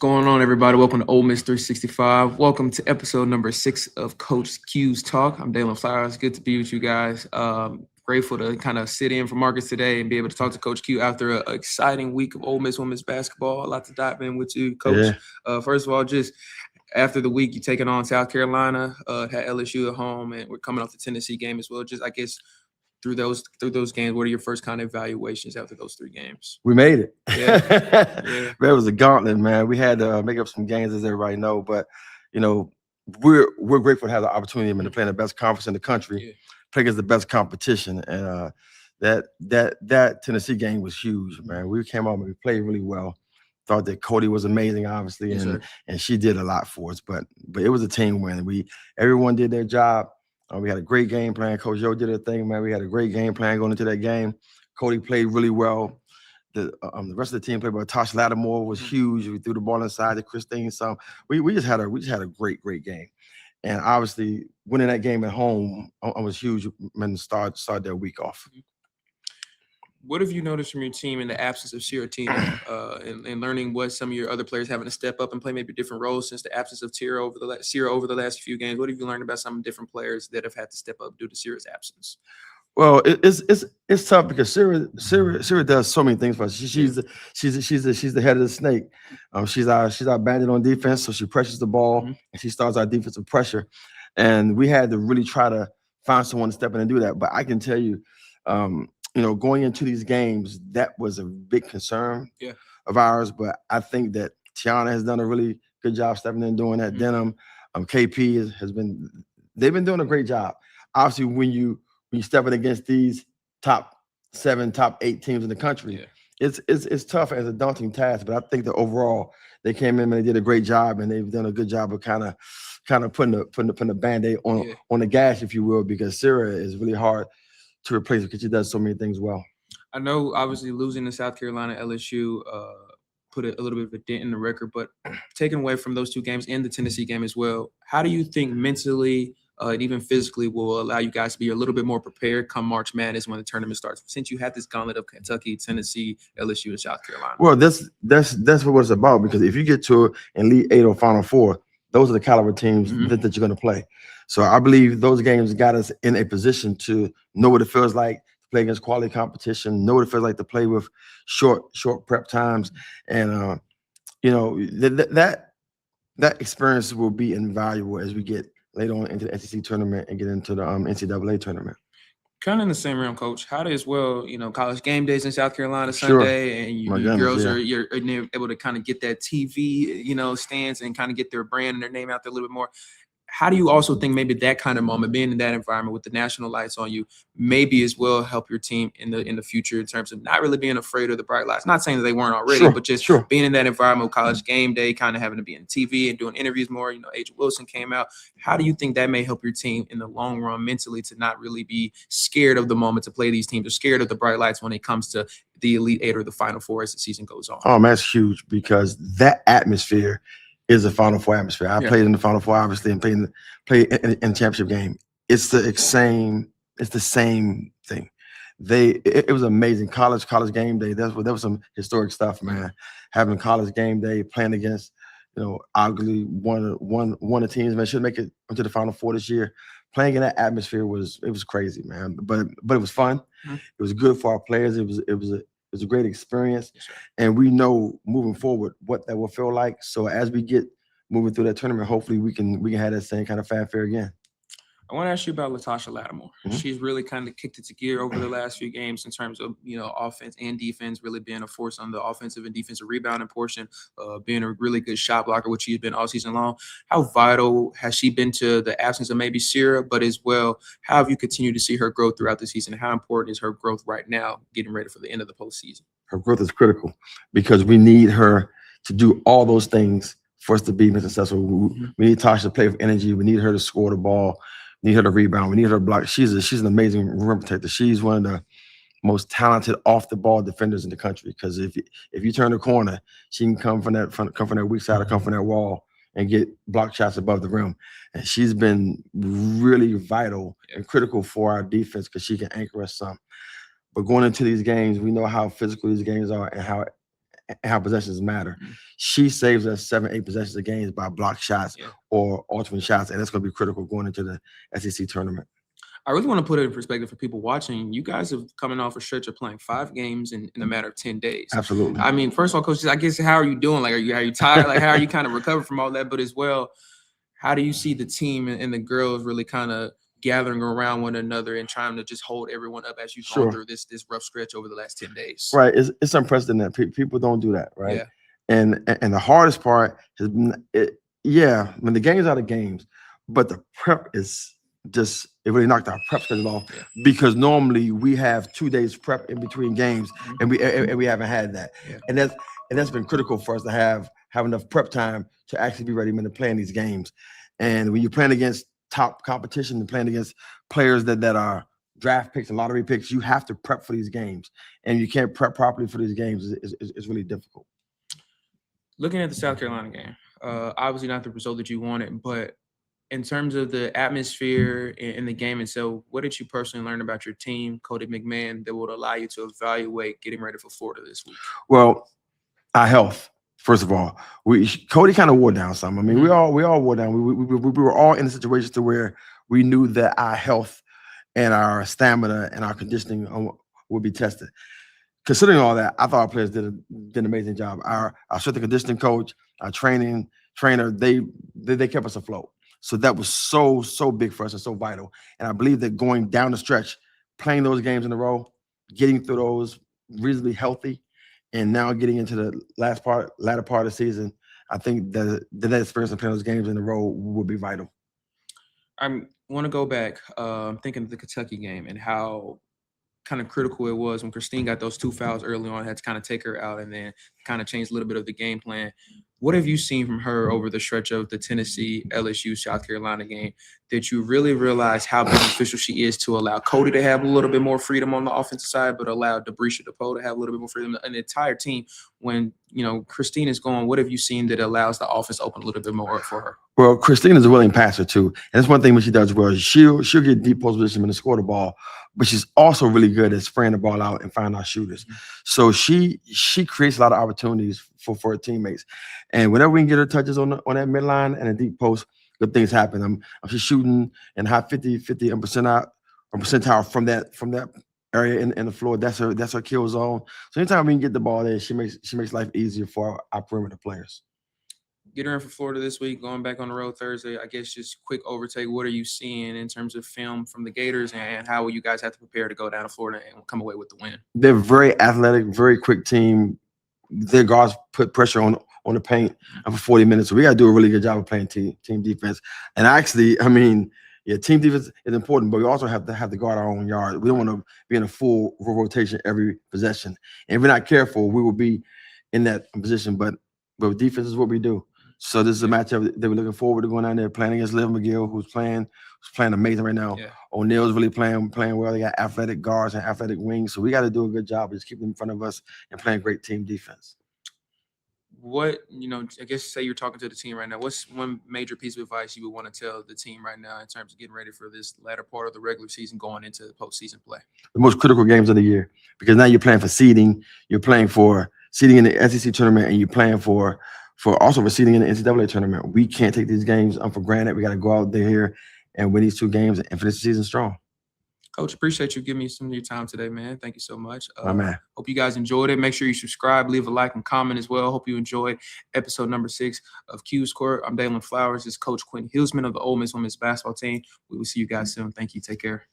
going on, everybody? Welcome to Ole Miss 365. Welcome to episode number 6 of Coach Q's Talk. I'm Dalen Flowers. Good to be with you guys. Grateful to kind of sit in for Marcus today and be able to talk to Coach Q after an exciting week of Ole Miss women's basketball. A lot to dive in with you, Coach. First of all, just after the week, you're taking on South Carolina, had LSU at home, and we're coming off the Tennessee game as well. Just, I guess, through those games, what are your first kind of evaluations after those 3 games? We made it. Yeah. That was a gauntlet, man. We had to make up some games, as everybody know, but we're grateful to have the opportunity to play in the best conference in the country, play against the best competition, and that Tennessee game was huge, man. We came out and we played really well. Thought that Cody was amazing, obviously, and she did a lot for us, but it was a team win. Everyone did their job. We had a great game plan. Coach Joe did her thing, man. We had a great game plan going into that game. Cody played really well. The rest of the team played well. Tosh Lattimore was huge. We threw the ball inside to Christine. So we just had a great game. And obviously winning that game at home was huge when start their week off. What have you noticed from your team in the absence of Sierra Tina and learning what some of your other players having to step up and play maybe different roles since the absence of Sierra over the last few games? What have you learned about some different players that have had to step up due to Sierra's absence? Well, it's tough because Sierra does so many things for us. She's the head of the snake. She's our bandit on defense, so she pressures the ball and she starts our defensive pressure. And we had to really try to find someone to step in and do that. But I can tell you, going into these games, that was a big concern of ours. But I think that Tiana has done a really good job stepping in and doing that. Denham, KP they've been doing a great job. Obviously, when you stepping against these top 7, top 8 teams in the country, it's tough as a daunting task. But I think that overall they came in and they did a great job, and they've done a good job of kind of putting the Band-Aid on the gas, if you will, because Sierra is really hard to replace because she does so many things well. I know, obviously, losing to South Carolina, LSU put a little bit of a dent in the record, but taken away from those 2 games and the Tennessee game as well, how do you think mentally and even physically will allow you guys to be a little bit more prepared come March Madness when the tournament starts, since you had this gauntlet of Kentucky, Tennessee, LSU, and South Carolina? Well, that's what it's about, because if you get to an Elite 8 or Final 4, those are the caliber teams that you're going to play. So I believe those games got us in a position to know what it feels like to play against quality competition, know what it feels like to play with short prep times. And, that experience will be invaluable as we get later on into the SEC tournament and get into the NCAA tournament. Kind of in the same realm, Coach. How does college game days in South Carolina Sunday, and you girls you're able to kind of get that TV, stands and kind of get their brand and their name out there a little bit more. How do you also think maybe that kind of moment, being in that environment with the national lights on you, maybe as well help your team in the future in terms of not really being afraid of the bright lights? Not saying that they weren't already, but just being in that environment with college game day, kind of having to be on TV and doing interviews more. Agent Wilson came out. How do you think that may help your team in the long run mentally to not really be scared of the moment to play these teams, or scared of the bright lights when it comes to the Elite 8 or the Final 4 as the season goes on? Oh, man, that's huge, because that atmosphere is a Final 4 atmosphere. I played in the Final 4, obviously, and played in the championship game. It's the same thing. It was amazing. College game day. That was some historic stuff, man. Having college game day, playing against, arguably one of the teams, man, should make it into the Final 4 this year. Playing in that atmosphere was crazy, man. But it was fun. It was good for our players. It was a great experience, and we know moving forward what that will feel like. So as we get moving through that tournament, hopefully we can have that same kind of fanfare again. I want to ask you about Latasha Lattimore. She's really kind of kicked into gear over the last few games in terms of, offense and defense, really being a force on the offensive and defensive rebounding portion, being a really good shot blocker, which she's been all season long. How vital has she been to the absence of maybe Sierra, but as well, how have you continued to see her growth throughout the season? How important is her growth right now, getting ready for the end of the postseason? Her growth is critical, because we need her to do all those things for us to be successful. We need Tasha to play with energy. We need her to score the ball. We need her to rebound. We need her to block. She's an amazing rim protector. She's one of the most talented off the ball defenders in the country, because if you turn the corner, she can come from that weak side or come from that wall and get block shots above the rim. And she's been really vital and critical for our defense, because she can anchor us some. But going into these games, we know how physical these games are and and how possessions matter. She saves us 7-8 possessions of games by block shots or alternate shots, and that's going to be critical going into the SEC tournament. I really want to put it in perspective for people watching. You guys have coming off a stretch of playing 5 games in a matter of 10 days. Absolutely. I mean, first of all, Coach, I guess, how are you doing? Like, are you tired? Like, how are you kind of recovered from all that? But as well, how do you see the team and the girls really kind of gathering around one another and trying to just hold everyone up as you've gone through this rough stretch over the last 10 days? Right. It's unprecedented. People don't do that, right? Yeah. And the hardest part has been, when the games are the games, but the prep is just, it really knocked our prep schedule off because normally we have 2 days prep in between games, and we haven't had that, and that's been critical for us to have enough prep time to actually be ready when to play in these games. And when you're playing against top competition and playing against players that are draft picks and lottery picks, you have to prep for these games, and you can't prep properly for these games. It's really difficult. Looking at the South Carolina game, obviously not the result that you wanted, but in terms of the atmosphere in the game itself, what did you personally learn about your team, Cody McMahon, that would allow you to evaluate getting ready for Florida this week? Well, our health, first of all. Cody kind of wore down some. I mean, we all wore down. We were all in a situation to where we knew that our health and our stamina and our conditioning would be tested. Considering all that, I thought our players did an amazing job. Our strength and conditioning coach, our trainer, they kept us afloat. So that was so big for us and so vital. And I believe that going down the stretch, playing those games in a row, getting through those reasonably healthy, and now getting into the latter part of the season, I think that experience of playing those games in a row will be vital. I want to go back, thinking of the Kentucky game and how kind of critical it was when Christine got those 2 fouls early on, had to kind of take her out and then kind of change a little bit of the game plan. What have you seen from her over the stretch of the Tennessee, LSU, South Carolina game that you really realize how beneficial she is to allow Cody to have a little bit more freedom on the offensive side, but allow Debrisha DePoe to have a little bit more freedom, and the entire team when, Christine is gone? What have you seen that allows the offense to open a little bit more for her? Well, Christine is a willing passer too. And that's one thing when she does well. She'll get deep post position and score the ball, but she's also really good at spraying the ball out and finding our shooters. So she creates a lot of opportunities for her teammates. And whenever we can get her touches on that midline and a deep post, good things happen. She's shooting in high 50 percentile from that area in the floor. That's her kill zone. So anytime we can get the ball there, she makes life easier for our perimeter players. Getting her in for Florida this week, going back on the road Thursday, I guess just quick overtake. What are you seeing in terms of film from the Gators, and how will you guys have to prepare to go down to Florida and come away with the win? They're very athletic, very quick team. Their guards put pressure on the paint for 40 minutes. So we got to do a really good job of playing team defense. And actually, team defense is important, but we also have to guard our own yard. We don't want to be in a full rotation every possession. And if we're not careful, we will be in that position. But defense is what we do. So this is a matchup that we're looking forward to going down there playing against Liv McGill, who's playing amazing right now. Yeah. O'Neal's really playing well. They got athletic guards and athletic wings. So we got to do a good job of just keeping them in front of us and playing great team defense. What, I guess say you're talking to the team right now, what's one major piece of advice you would want to tell the team right now in terms of getting ready for this latter part of the regular season going into the postseason play? The most critical games of the year, because now you're playing for seeding. You're playing for seeding in the SEC tournament, and you're playing for also seeding in the NCAA tournament. We can't take these games for granted. We got to go out there here and win these 2 games and finish the season strong. Coach, appreciate you giving me some of your time today, man. Thank you so much. My man. Hope you guys enjoyed it. Make sure you subscribe, leave a like and comment as well. Hope you enjoyed episode number 6 of Q's Court. I'm Dalen Flowers. This is Coach Quentin Hillsman of the Ole Miss women's basketball team. We will see you guys soon. Thank you. Take care.